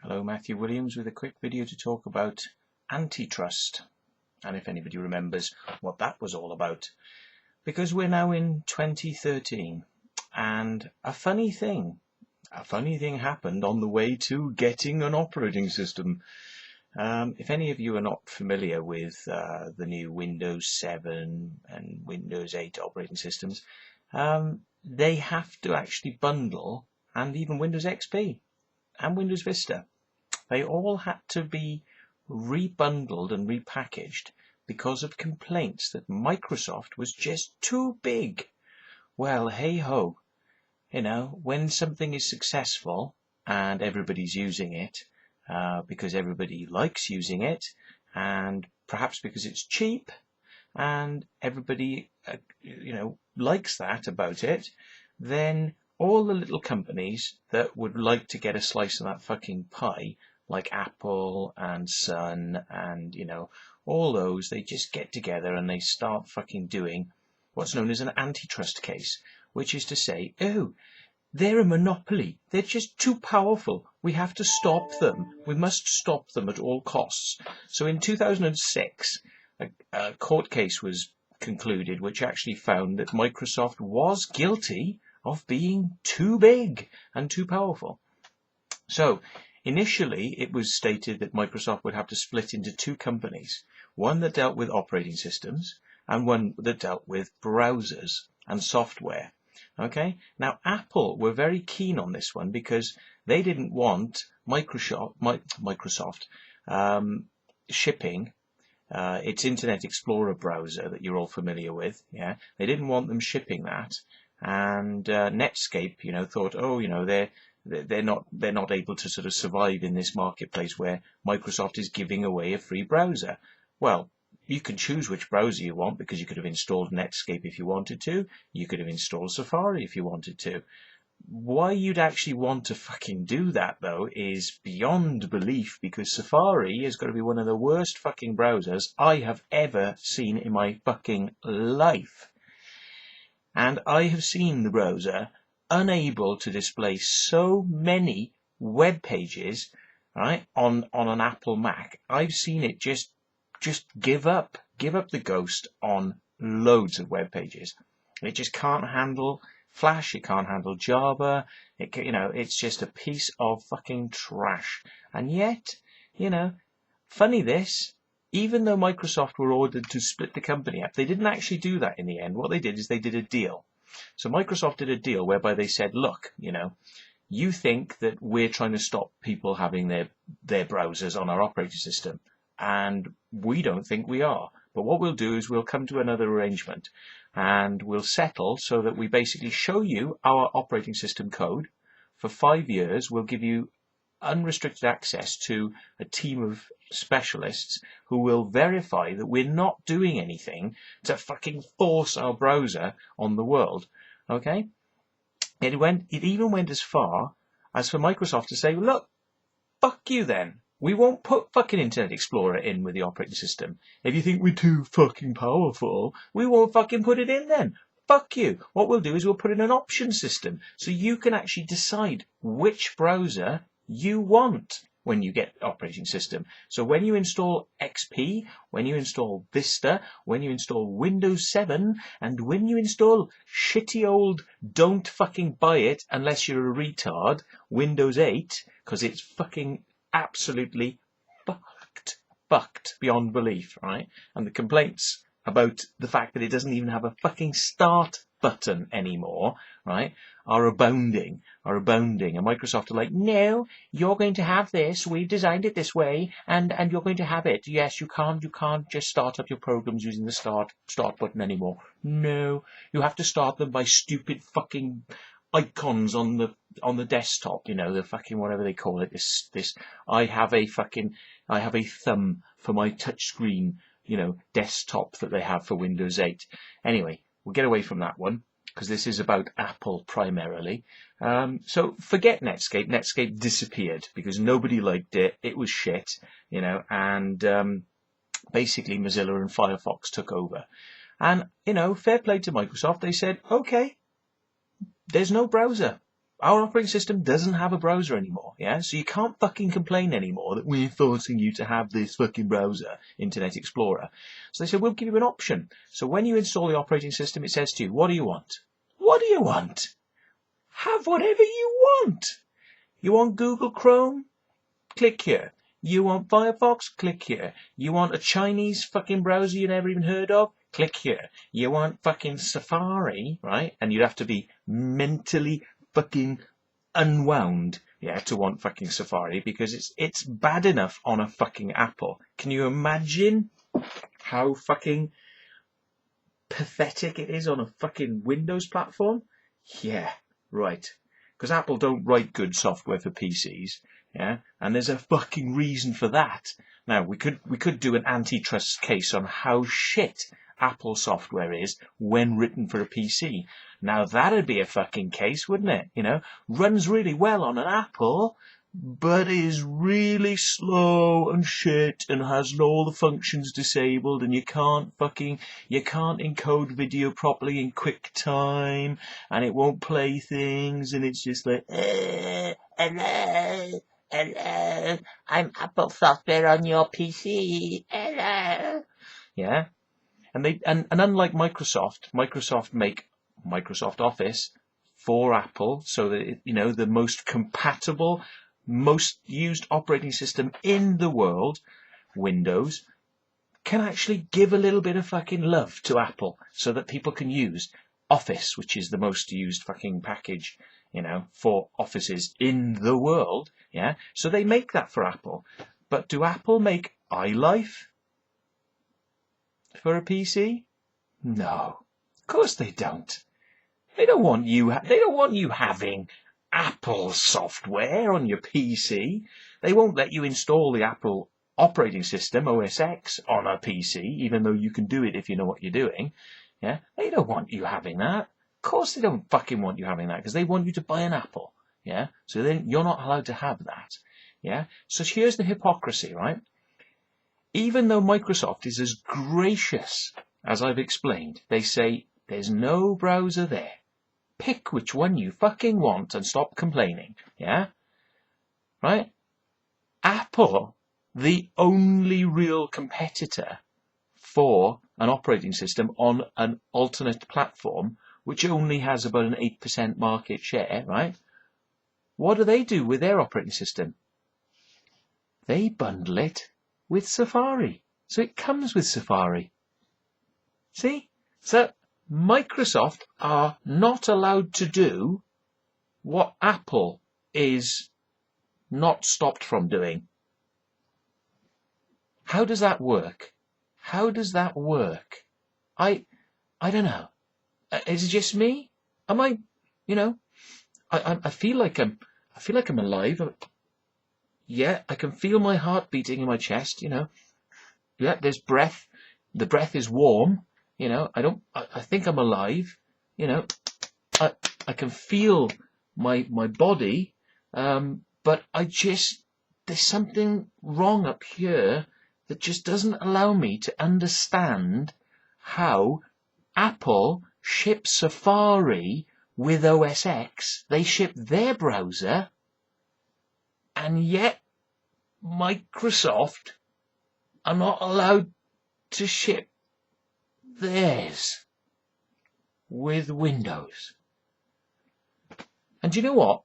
Hello, Matthew Williams with a quick video to talk about antitrust, and if anybody remembers what that was all about, because we're now in 2013 and a funny thing happened on the way to getting an operating system. If any of you are not familiar with the new Windows 7 and Windows 8 operating systems, they have to actually bundle, and even Windows XP and Windows Vista, they all had to be rebundled and repackaged because of complaints that Microsoft was just too big. Well, hey ho, when something is successful and everybody's using it, because everybody likes using it, and perhaps because it's cheap, and everybody, likes that about it, then all the little companies that would like to get a slice of that fucking pie, like Apple and Sun and, all those, they just get together and they start fucking doing what's known as an antitrust case, which is to say, oh, they're a monopoly. They're just too powerful. We have to stop them. We must stop them at all costs. So in 2006, a court case was concluded which actually found that Microsoft was guilty of being too big and too powerful. So initially it was stated that Microsoft would have to split into two companies, one that dealt with operating systems and one that dealt with browsers and software. Okay, now Apple were very keen on this one because they didn't want Microsoft shipping its Internet Explorer browser that you're all familiar with. Yeah, they didn't want them shipping that, and Netscape, thought, they're not able to sort of survive in this marketplace where Microsoft is giving away a free browser. Well, you can choose which browser you want because you could have installed Netscape if you wanted to. You could have installed Safari if you wanted to. Why you'd actually want to fucking do that, though, is beyond belief, because Safari is going to be one of the worst fucking browsers I have ever seen in my fucking life. And I have seen the browser unable to display so many web pages, right, on an Apple Mac. I've seen it just give up the ghost on loads of web pages. It just can't handle Flash, it can't handle Java, it's just a piece of fucking trash. And yet, funny this, even though Microsoft were ordered to split the company up, they didn't actually do that in the end. What they did is they did a deal. So Microsoft did a deal whereby they said, look, you think that we're trying to stop people having their browsers on our operating system, and we don't think we are. But what we'll do is we'll come to another arrangement and we'll settle so that we basically show you our operating system code for 5 years. We'll give you unrestricted access to a team of specialists who will verify that we're not doing anything to fucking force our browser on the world. Okay? It even went as far as for Microsoft to say, look, fuck you then. We won't put fucking Internet Explorer in with the operating system. If you think we're too fucking powerful, we won't fucking put it in then. Fuck you. What we'll do is we'll put in an option system so you can actually decide which browser you want when you get operating system. So when you install XP, when you install Vista, when you install Windows 7, and when you install shitty old don't fucking buy it unless you're a retard, Windows 8, because it's fucking absolutely fucked beyond belief, right? And the complaints about the fact that it doesn't even have a fucking start button anymore, right, are abounding. And Microsoft are like, no, you're going to have this, we've designed it this way, and you're going to have it. Yes, you can't just start up your programs using the start button anymore. No, you have to start them by stupid fucking icons on the desktop, the fucking whatever they call it. This I have a thumb for my touchscreen, desktop that they have for Windows 8. Anyway, we'll get away from that one because this is about Apple primarily. So forget Netscape. Netscape disappeared because nobody liked it. It was shit, and basically Mozilla and Firefox took over. And, fair play to Microsoft. They said, okay, there's no browser Our operating system doesn't have a browser anymore, yeah? So you can't fucking complain anymore that we're forcing you to have this fucking browser, Internet Explorer. So they said, we'll give you an option. So when you install the operating system, it says to you, what do you want? What do you want? Have whatever you want. You want Google Chrome? Click here. You want Firefox? Click here. You want a Chinese fucking browser you never even heard of? Click here. You want fucking Safari, right? And you'd have to be mentally fucking unwound, yeah, to want fucking Safari, because it's bad enough on a fucking Apple. Can you imagine how fucking pathetic it is on a fucking Windows platform? Yeah, right. Because Apple don't write good software for PCs, yeah, and there's a fucking reason for that. Now we could do an antitrust case on how shit Apple software is when written for a PC. Now that'd be a fucking case, wouldn't it? You know, runs really well on an Apple, but is really slow and shit and has all the functions disabled, and you can't encode video properly in QuickTime, and it won't play things, and it's just like, hello, I'm Apple software on your PC, hello. Yeah. And unlike Microsoft make Microsoft Office for Apple, so that the most compatible, most used operating system in the world, Windows, can actually give a little bit of fucking love to Apple, so that people can use Office, which is the most used fucking package, for offices in the world. Yeah, so they make that for Apple. But do Apple make iLife for a PC? No, of course they don't. They don't want you having Apple software on your PC. They won't let you install the Apple operating system, OS X, on a PC, even though you can do it if you know what you're doing. Yeah, they don't want you having that. Of course they don't fucking want you having that, because they want you to buy an Apple. Yeah, so then you're not allowed to have that. Yeah, so here's the hypocrisy, right? Even though Microsoft is as gracious as I've explained, they say there's no browser there. Pick which one you fucking want and stop complaining. Yeah? Right? Apple, the only real competitor for an operating system on an alternate platform, which only has about an 8% market share, right? What do they do with their operating system? They bundle it with Safari. So it comes with Safari. See? So Microsoft are not allowed to do what Apple is not stopped from doing. How does that work? How does that work? I don't know. Is it just me? Am I, I feel like I'm alive. Yeah, I can feel my heart beating in my chest, Yeah, there's breath. The breath is warm, I think I'm alive, I can feel my body, but there's something wrong up here that just doesn't allow me to understand how Apple ships Safari with OS X. They ship their browser, and yet Microsoft are not allowed to ship theirs with Windows. And do you know what?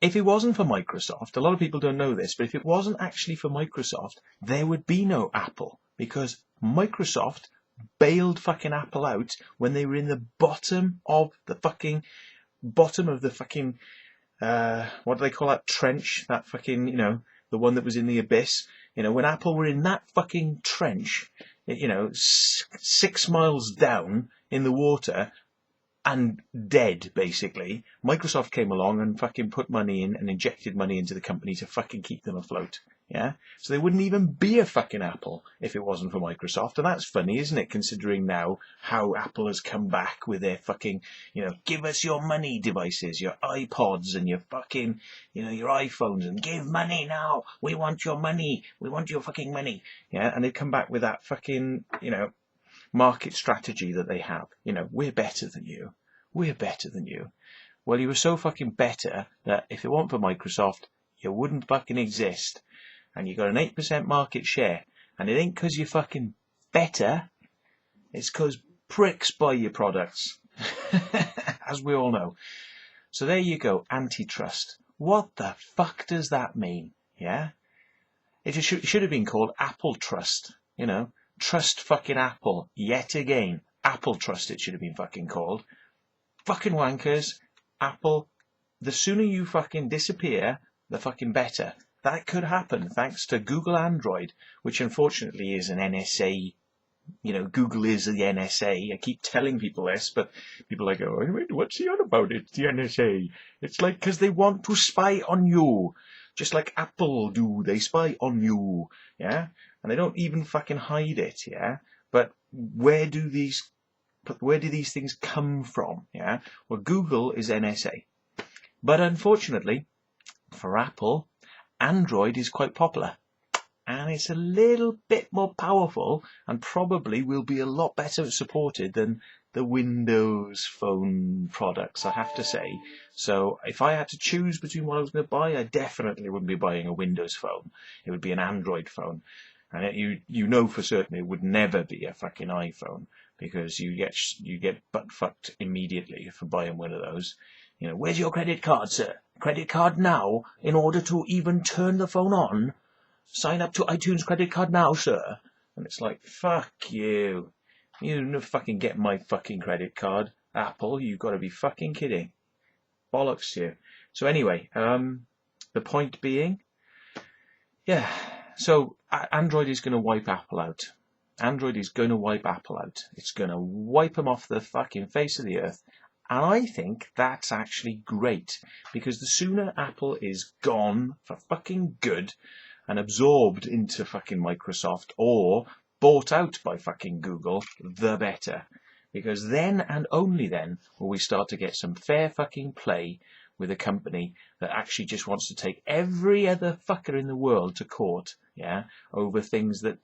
If it wasn't for Microsoft, a lot of people don't know this, but if it wasn't actually for Microsoft, there would be no Apple, because Microsoft bailed fucking Apple out when they were in the bottom of the fucking what do they call that trench? That fucking, the one that was in the abyss. When Apple were in that fucking trench, 6 miles down in the water and dead, basically, Microsoft came along and fucking put money in and injected money into the company to fucking keep them afloat. Yeah? So there wouldn't even be a fucking Apple if it wasn't for Microsoft. And that's funny, isn't it? Considering now how Apple has come back with their fucking, give us your money devices, your iPods and your fucking, your iPhones, and give money now. We want your money. We want your fucking money. Yeah. And they come back with that fucking, market strategy that they have. We're better than you. We're better than you. Well, you were so fucking better that if it weren't for Microsoft, you wouldn't fucking exist. And you got an 8% market share. And it ain't 'cause you're fucking better. It's 'cause pricks buy your products. As we all know. So there you go, antitrust. What the fuck does that mean? Yeah? It should have been called Apple Trust. You know? Trust fucking Apple. Yet again. Apple Trust it should have been fucking called. Fucking wankers. Apple. The sooner you fucking disappear, the fucking better. That could happen thanks to Google Android, which unfortunately is an NSA. You know, Google is the NSA. I keep telling people this, but people are like, oh, wait, what's he on about? It's the NSA. It's like, because they want to spy on you. Just like Apple do. They spy on you. Yeah? And they don't even fucking hide it. Yeah? But where do these things come from? Yeah? Well, Google is NSA. But unfortunately, for Apple, Android is quite popular. And it's a little bit more powerful and probably will be a lot better supported than the Windows Phone products, I have to say. So if I had to choose between what I was going to buy, I definitely wouldn't be buying a Windows Phone. It would be an Android phone. And you know for certain it would never be a fucking iPhone because you get butt fucked immediately for buying one of those. You know, where's your credit card, sir? Credit card now in order to even turn the phone on? Sign up to iTunes credit card now, sir. And it's like, fuck you. You don't fucking get my fucking credit card. Apple, you've got to be fucking kidding. Bollocks to you. So anyway, the point being, yeah, so Android is going to wipe Apple out. Android is going to wipe Apple out. It's going to wipe them off the fucking face of the earth. And I think that's actually great. Because the sooner Apple is gone for fucking good, and absorbed into fucking Microsoft or bought out by fucking Google, the better. Because then and only then will we start to get some fair fucking play with a company that actually just wants to take every other fucker in the world to court, yeah, over things that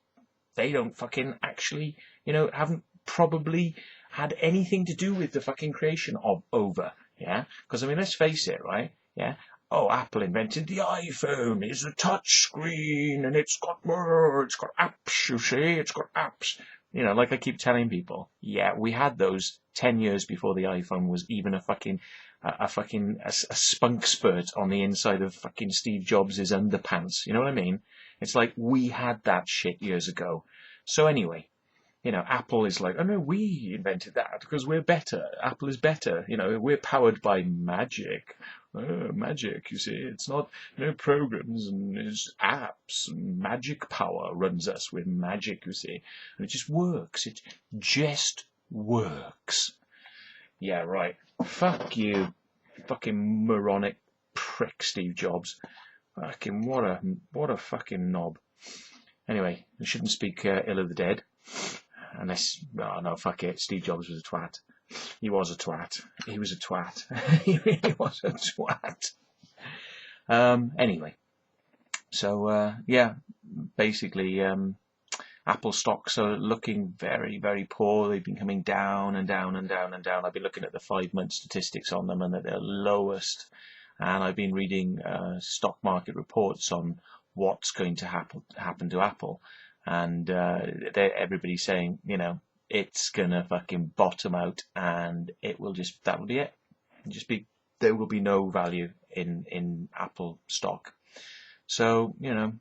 they don't fucking actually, you know, haven't probably had anything to do with the fucking creation of over, yeah? Because, I mean, let's face it, right, yeah? Oh, Apple invented the iPhone. It's a touch screen and it's got apps, you see, it's got apps. You know, like I keep telling people, yeah, we had those 10 years before the iPhone was even a spunk spurt on the inside of fucking Steve Jobs' underpants. You know what I mean? It's like we had that shit years ago. So anyway, you know, Apple is like, oh no, we invented that because we're better. Apple is better. You know, we're powered by magic. Magic, you see. It's not, no programs and it's apps. And magic power runs us with magic, you see. And it just works. It just works. Yeah, right. Fuck you. Fucking moronic prick, Steve Jobs. Fucking what a fucking knob. Anyway, we shouldn't speak ill of the dead. Unless, oh no, fuck it. Steve Jobs was a twat. He was a twat. He was a twat. He really was a twat. Anyway, so yeah, basically, Apple stocks are looking very, very poor. They've been coming down and down and down and down. I've been looking at the 5-month statistics on them, and they're their lowest. And I've been reading stock market reports on what's going to happen to Apple. And everybody's saying, you know, it's gonna fucking bottom out, and that will be it. There will be no value in Apple stock. So, you know,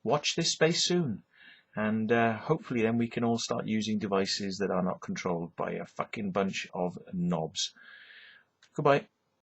watch this space soon, and hopefully then we can all start using devices that are not controlled by a fucking bunch of knobs. Goodbye.